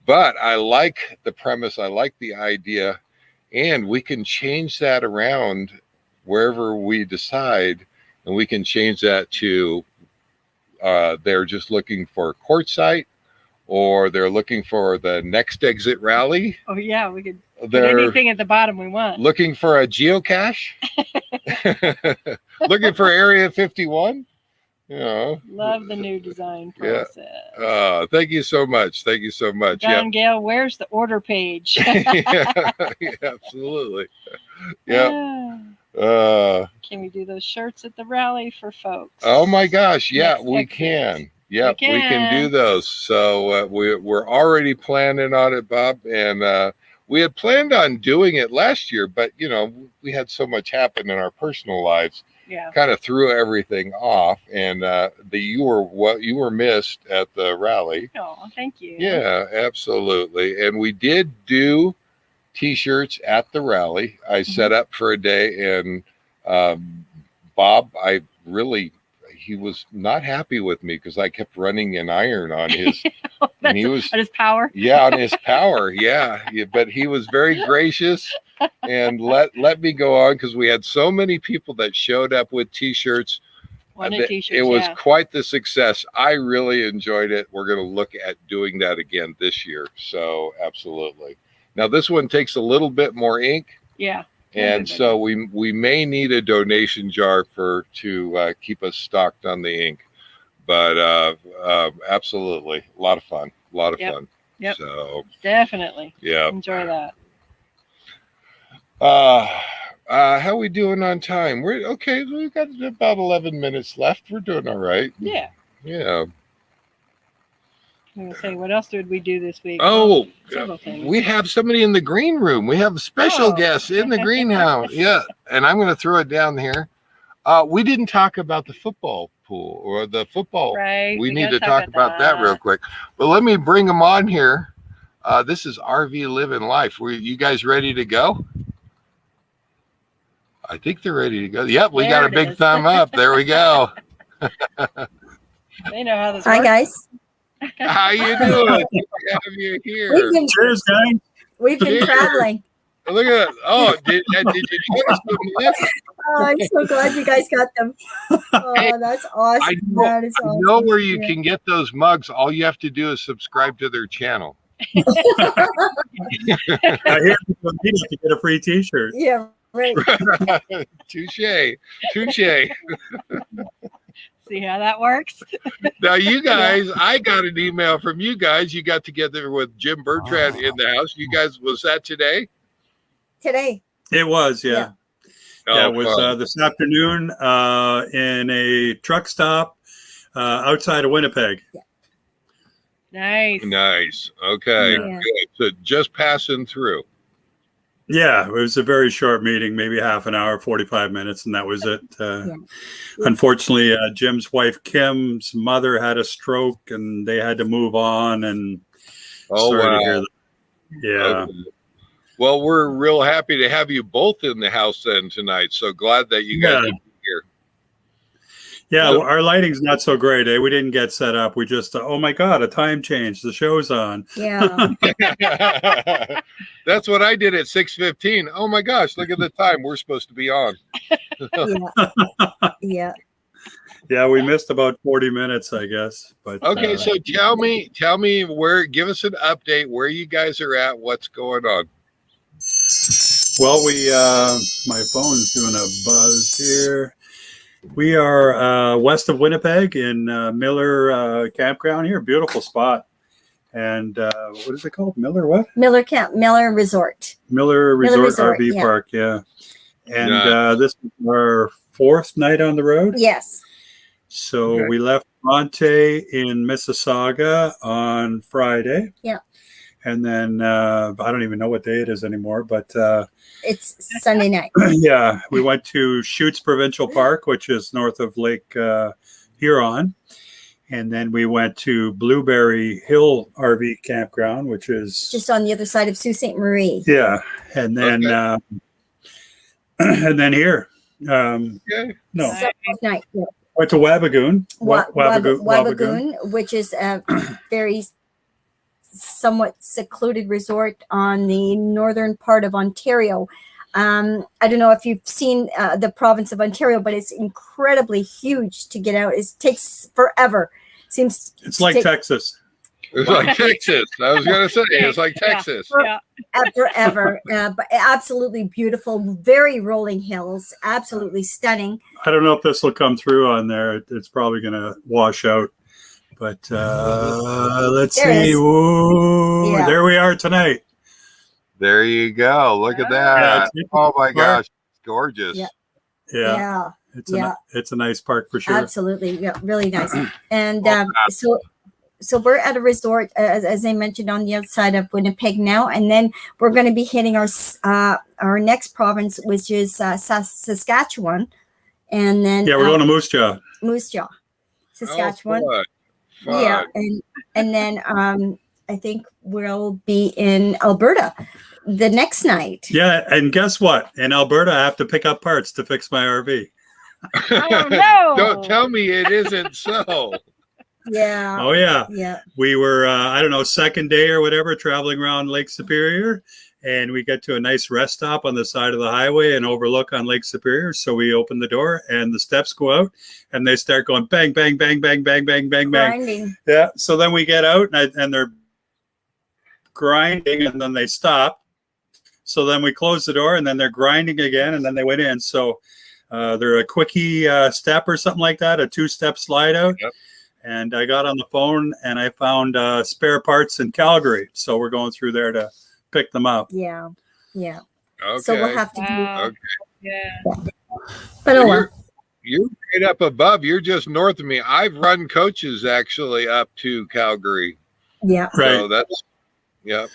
But I like the premise. I like the idea. And we can change that around wherever we decide. And we can change that to they're just looking for quartzite, or they're looking for the next exit rally. Oh, yeah. We could put anything at the bottom we want. Looking for a geocache. Looking for Area 51. Yeah. Love the new design process. Yeah. Thank you so much. Thank you so much. John Gale, where's the order page? Yeah, absolutely. Yeah. Can we do those shirts at the rally for folks? Oh my gosh. Yeah, Next we exit. can. Yep, we can do those. So we're already planning on it, Bob. And we had planned on doing it last year, but you know, we had so much happen in our personal lives. Yeah. Kind of threw everything off, and you were missed at the rally. Oh, thank you. Yeah, absolutely. And we did do T-shirts at the rally. I set up for a day, and Bob, he was not happy with me because I kept running an iron on his. And he was on his power. Yeah, on his power. Yeah, but he was very gracious and let me go on because we had so many people that showed up with T-shirts. It was quite the success. I really enjoyed it. We're going to look at doing that again this year. So absolutely. Now this one takes a little bit more ink. Yeah. And so we may need a donation jar to keep us stocked on the ink. But absolutely, a lot of fun. Yep. So definitely. Yeah. Enjoy that. How we doing on time? We're okay. We've got about 11 minutes left. We're doing all right. Yeah. Yeah. I'm gonna say, what else did we do this week? Oh, several things. We have somebody in the green room. We have special guests in the greenhouse. Yeah, and I'm going to throw it down here. We didn't talk about the football pool or the football. Right. We need to talk about that real quick. But let me bring them on here. This is RV Living Life. You guys ready to go? I think they're ready to go. Yep, we got a big thumb up. There we go. They know how this works. Hi, guys. How you doing? Good to have you here. Cheers, guys. We've been traveling. Look at that. Oh, did you notice them lift? Oh, I'm so glad you guys got them. Oh, that's awesome. That is awesome. I know where you can get those mugs. All you have to do is subscribe to their channel. I hear people need to get a free T-shirt. Yeah, right. Touche. See how that works? Now, you guys, I got an email from you guys. You got together with Jim Bertrand in the house. You guys, was that today? Today. It was, yeah. Oh, it was this afternoon in a truck stop outside of Winnipeg. Yeah. Nice. Nice. Okay. Yeah. Good. So just passing through. Yeah, it was a very short meeting, maybe half an hour, 45 minutes, and that was it. Yeah. Unfortunately, Jim's wife, Kim's mother, had a stroke, and they had to move on. And Oh, sorry to wow. hear that. Yeah. Okay. Well, we're real happy to have you both in the house then tonight. So glad that you guys Yeah. are here. Yeah, So- our lighting's not so great. We didn't get set up. We just, oh my God, a time change. The show's on. Yeah. That's what I did at 6:15. Oh my gosh, look at the time. We're supposed to be on. Yeah. Yeah. Yeah, we missed about 40 minutes, I guess. But Okay, so tell me give us an update where you guys are at, what's going on. well, my phone's doing a buzz here. We are west of Winnipeg in Miller Campground here. Beautiful spot. And what is it called? Miller what? Miller Resort. Miller Resort RV yeah. Park, yeah. And Nice. this is our 4th night on the road. Yes. So Okay. we left Monte in Mississauga on Friday. Yeah. And then I don't even know what day it is anymore, but It's Sunday night. yeah, we went to Chutes Provincial Park, which is north of Lake Huron. And then we went to Blueberry Hill RV Campground, which is Just on the other side of Sault Ste. Marie. yeah. And then and then here. Okay. No, Sunday night. Yeah. went to Wabigoon. Wabigoon, which is a very somewhat secluded resort on the northern part of Ontario. I don't know if you've seen the province of Ontario, but it's incredibly huge to get out. It takes forever. Seems It's to like take Texas. It's like Texas. I was gonna say it's like Texas. Yeah. forever, but absolutely beautiful, very rolling hills, absolutely stunning. I don't know if this will come through on there. It's probably going to wash out. But let's There it see. is. Ooh, Yeah. there we are tonight. There you go. Look at Yeah, that. it's- Oh my gosh, it's gorgeous. Yeah. Yeah, Yeah, it's a nice park for sure. absolutely, yeah, really nice. And so we're at a resort, as I mentioned, on the outside of Winnipeg now, and then we're going to be hitting our next province, which is Saskatchewan, and then Yeah, we're going to Moose Jaw. Moose Jaw, Saskatchewan. Oh, fun. Yeah, and then I think we'll be in Alberta the next night. Yeah, and guess what? In Alberta, I have to pick up parts to fix my RV. Oh, no. Don't tell me it isn't so. Yeah. Oh yeah, Yeah. we were I don't know, second day or whatever, traveling around Lake Superior, and we get to a nice rest stop on the side of the highway and overlook on Lake Superior. So we open the door and the steps go out and they start going bang, bang, bang, bang, bang, bang, bang, bang. Grinding. Yeah. So then we get out and they're grinding and then they stop. So then we close the door and then they're grinding again and then they went in. So they're a quickie step or something like that, a 2-step slide out. Yep. And I got on the phone and I found spare parts in Calgary. So we're going through there to pick them up. Yeah. Yeah. Okay. So we'll have to do. Wow. Okay. Yeah. But oh well. You're right up above. You're just north of me. I've run coaches actually up to Calgary. Yeah. Right. So that's, yep.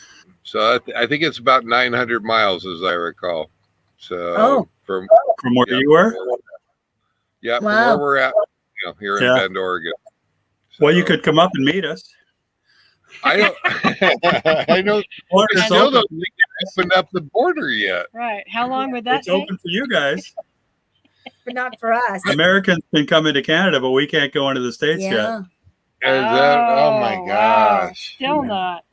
So I think it's about 900 miles, as I recall. So from From where yeah, you were? yeah, from Wow. where we're at, here in Yeah. Bend, Oregon. Well, you So, could come up and meet us. I don't. I know. Border's I still open. don't think they opened up the border yet. Right. How long would that It's take? open for you guys. But not for us. Americans can come into Canada, but we can't go into the States yet. Yeah. Is that? Oh my wow. gosh. Still not.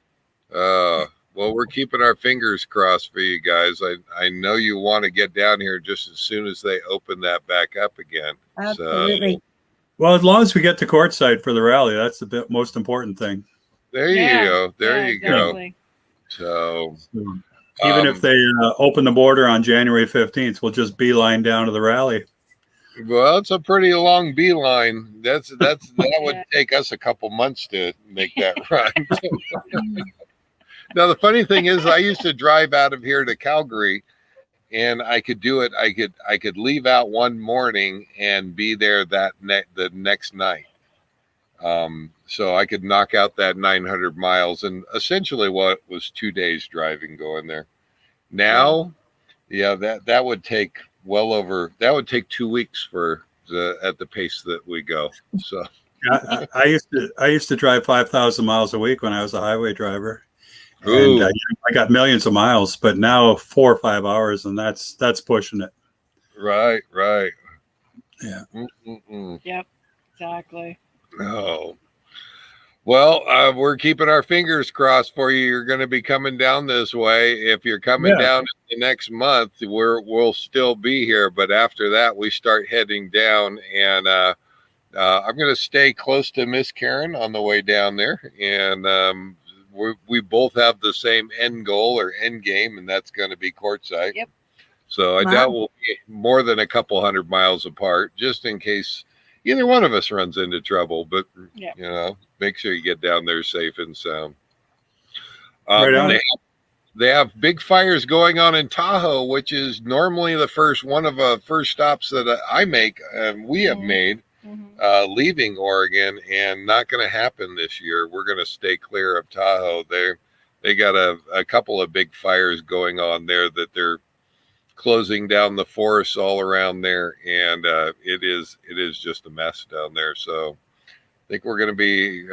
Well, we're keeping our fingers crossed for you guys. I know you want to get down here just as soon as they open that back up again. Absolutely. Well, as long as we get to courtside for the rally, that's the most important thing. There you Yeah. go. There Yeah, you go. exactly. So Even if they open the border on January 15th, we'll just beeline down to the rally. well, it's a pretty long beeline. That would Yeah. take us a couple months to make that run. Now the funny thing is, I used to drive out of here to Calgary, and I could do it. I could leave out one morning and be there the next night. so I could knock out that 900 miles and essentially what was 2 days driving going there. Now, yeah, that would take that would take 2 weeks at the pace that we go. So I used to drive 5,000 miles a week when I was a highway driver, Ooh. and I got millions of miles. But now 4 or 5 hours, and that's pushing it. Right. Yeah. Yep, exactly. Oh. Well, we're keeping our fingers crossed for you. You're going to be coming down this way. If you're coming down the next month, we'll still be here. But after that, we start heading down, and I'm going to stay close to Miss Karen on the way down there. And we both have the same end goal or end game, and that's going to be quartzite. Yep. So I doubt we'll be more than a couple 100 miles apart, just in case either one of us runs into trouble. But make sure you get down there safe and sound. They have big fires going on in Tahoe, which is normally the first stops that I make and we have made leaving Oregon, and not going to happen this year. We're going to stay clear of Tahoe. They got a couple of big fires going on there that they're closing down the forests all around there, and it is just a mess down there. So I think we're going to be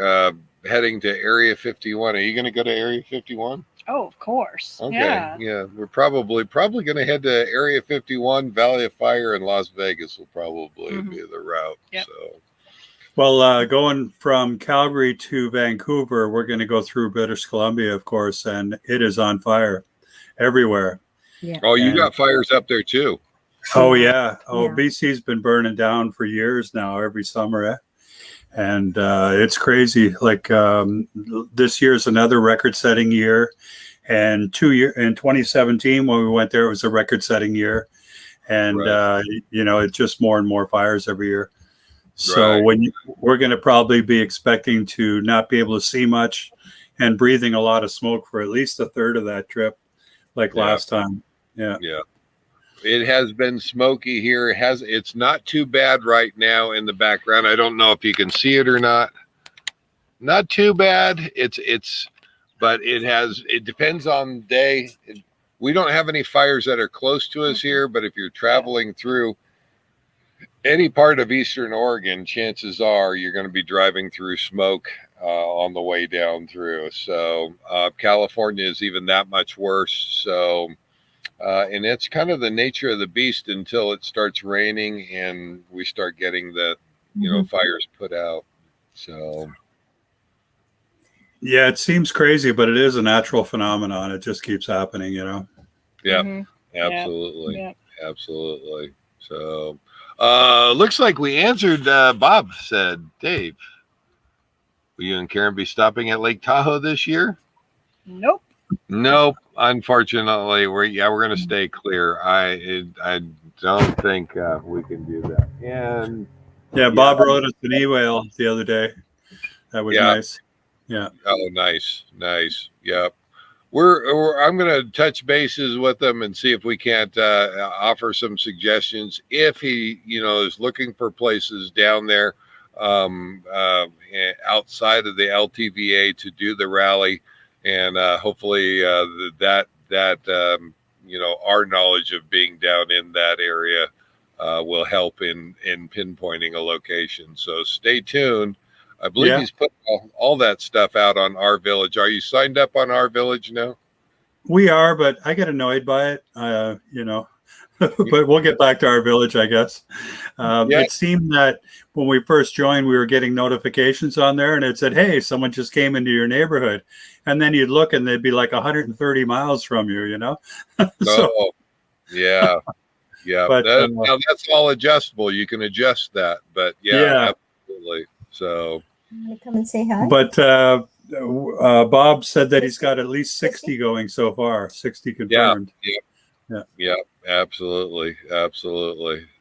heading to Area 51. Are you going to go to Area 51? Oh, of course. Okay. Yeah. We're probably going to head to Area 51, Valley of Fire, and Las Vegas will probably be the route. Yep. So. Well, going from Calgary to Vancouver, we're going to go through British Columbia, of course, and it is on fire everywhere. Yeah. Oh, you got fires up there too. Oh, yeah. Oh, yeah. BC's been burning down for years now, every summer. And it's crazy. Like this year's another record-setting year. And in 2017, when we went there, it was a record-setting year. And, it's just more and more fires every year. So we're going to probably be expecting to not be able to see much and breathing a lot of smoke for at least a third of that trip, like last time. Yeah. It has been smoky here. It's not too bad right now in the background. I don't know if you can see it or not. Not too bad. But it depends on the day. We don't have any fires that are close to us here, but if you're traveling through any part of Eastern Oregon, chances are you're going to be driving through smoke on the way down through. So California is even that much worse. So, and it's kind of the nature of the beast until it starts raining and we start getting the, fires put out. So. Yeah, it seems crazy, but it is a natural phenomenon. It just keeps happening, Yeah, absolutely. Yeah. Absolutely. So. Looks like we answered. Bob said, Dave, will you and Karen be stopping at Lake Tahoe this year? Nope. Unfortunately, we're going to stay clear. I don't think we can do that. And Bob wrote us an email the other day. That was nice. Yeah. Oh, nice. Yep. I'm going to touch bases with them and see if we can't offer some suggestions. If he, is looking for places down there outside of the LTVA to do the rally, and hopefully that our knowledge of being down in that area will help in pinpointing a location. So stay tuned. I believe he's put all that stuff out on Our Village. Are you signed up on Our Village now? We are, but I get annoyed by it, but we'll get back to Our Village, I guess. It seemed that when we first joined, we were getting notifications on there and it said, hey, someone just came into your neighborhood. And then you'd look and they'd be like 130 miles from you, So, yeah. But now that's all adjustable. You can adjust that, but absolutely. So come and say hi. But Bob said that he's got at least 60 going so far, 60 confirmed. Yeah, absolutely.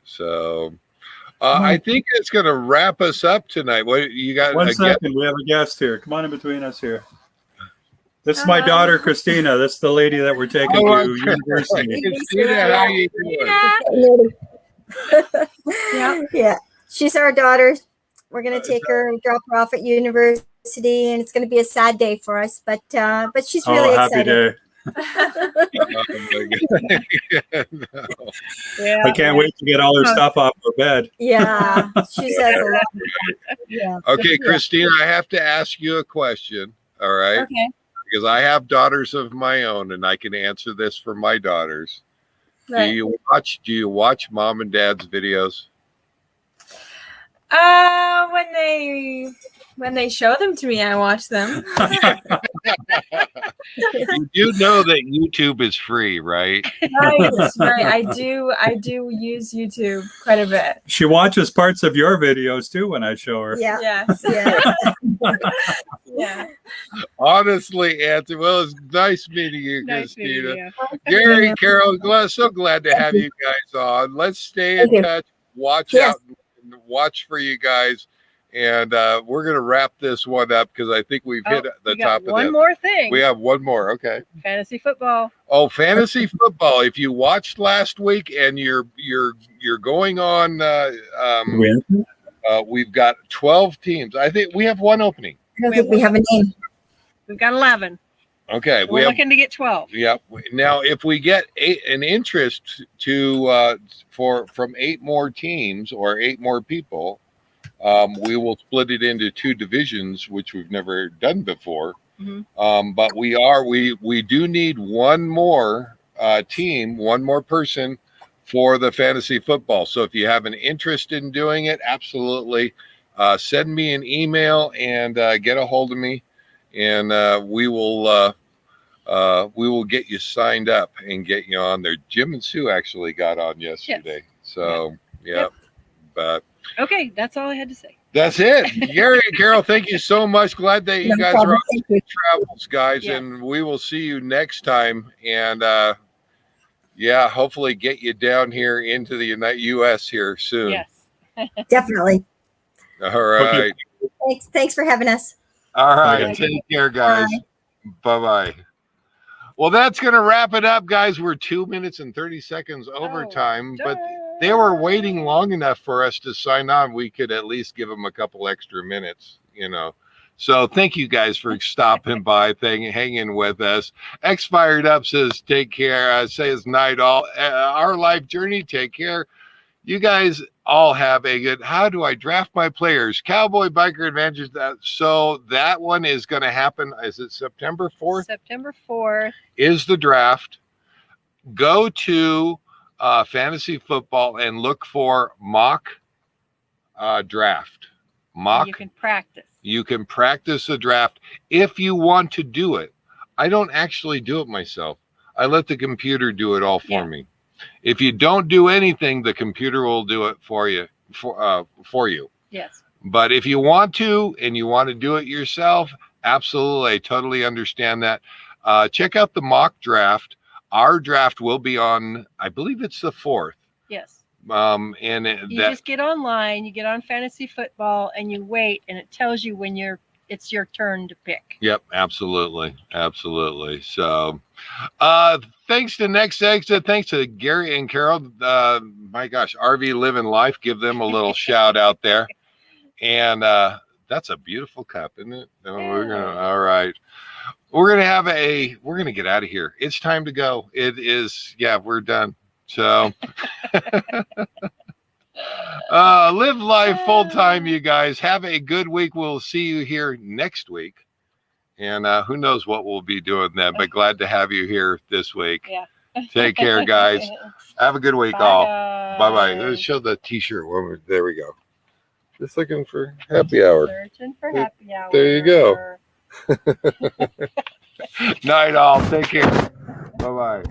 So I think it's going to wrap us up tonight. What you got? One second, we have a guest here. Come on in between us here. This is my daughter, Christina. That's the lady that we're taking to university. Christina, how you doing? Yeah, she's our daughter. We're gonna take her, drop her off at university, and it's gonna be a sad day for us. But she's really happy excited. day. Oh my God. No. Yeah. I can't wait to get all her stuff off her bed. Yeah, she says a lot. Yeah. Okay, Yeah. Christina, I have to ask you a question. All right. Okay. Because I have daughters of my own and I can answer this for my daughters. Right. Do you watch mom and dad's videos? When they show them to me, I watch them. You know that YouTube is free, right? Right. I do use YouTube quite a bit. She watches parts of your videos too when I show her. Yeah. Yes. Yeah. Yeah. Honestly, Anthony, well, it's nice meeting you, Nice Christina. meeting you. Gary, Carol, so glad to have you guys on. Let's stay in touch, watch Yes. out, and watch for you guys. And we're going to wrap this one up because I think we've hit the We got top of one this. more thing. We have one more. Okay. Fantasy football. Oh, fantasy football. If you watched last week and you're going on, we've got 12 teams. I think we have one opening. I don't think we have a name. We've got 11. Okay. We're looking to get 12. Yep. Now, if we get an interest from 8 more teams or 8 more people, we will split it into 2 divisions, which we've never done before. Mhm. But we do need one more team, one more person for the fantasy football. So if you have an interest in doing it, absolutely send me an email and get a hold of me, and we will get you signed up and get you on there. Jim and Sue actually got on yesterday. So Yep. But Okay, that's all I had to say. that's it. Gary and Carol, thank you so much. Glad that you No guys problem. are on Thank you. travels, guys, Yes. and we will see you next time. And hopefully get you down here into the U.S. here soon. Yes. Definitely. All right. Thanks for having us. All right. Okay. Take care, guys. Bye-bye. Well, that's going to wrap it up, guys. We're 2 minutes and 30 seconds over time, but they were waiting long enough for us to sign on. We could at least give them a couple extra minutes, So thank you guys for stopping by, hanging with us. Expired Up says, take care. Says night all. Our life journey, take care. You guys all have a good, how do I draft my players? Cowboy Biker Adventures. So that one is going to happen. Is it September 4th? September 4th. Is the draft. Go to fantasy football and look for mock draft. Mock. You can practice. You can practice the draft if you want to do it. I don't actually do it myself. I let the computer do it all for me. If you don't do anything, the computer will do it for you. For you. Yes. But if you want to and you want to do it yourself, absolutely, I totally understand that. Check out the mock draft. Our draft will be on, I believe it's the 4th. Yes. And You just get online, you get on fantasy football, and you wait, and it tells you when it's your turn to pick. Yep, absolutely. So thanks to Next Exit, thanks to Gary and Carol. My gosh, RV Living Life, give them a little shout out there. And that's a beautiful cup, isn't it? All right. We're gonna get out of here. It's time to go. It is, we're done. So live life full time, you guys. Have a good week. We'll see you here next week. And who knows what we'll be doing then, but glad to have you here this week. Yeah. Take care, guys. Have a good week, Bye, all. guys. Bye-bye. Let's show the T-shirt. There we go. Just looking for happy hour. Searching for happy hour. There you go. Night, all. Take care. Bye-bye.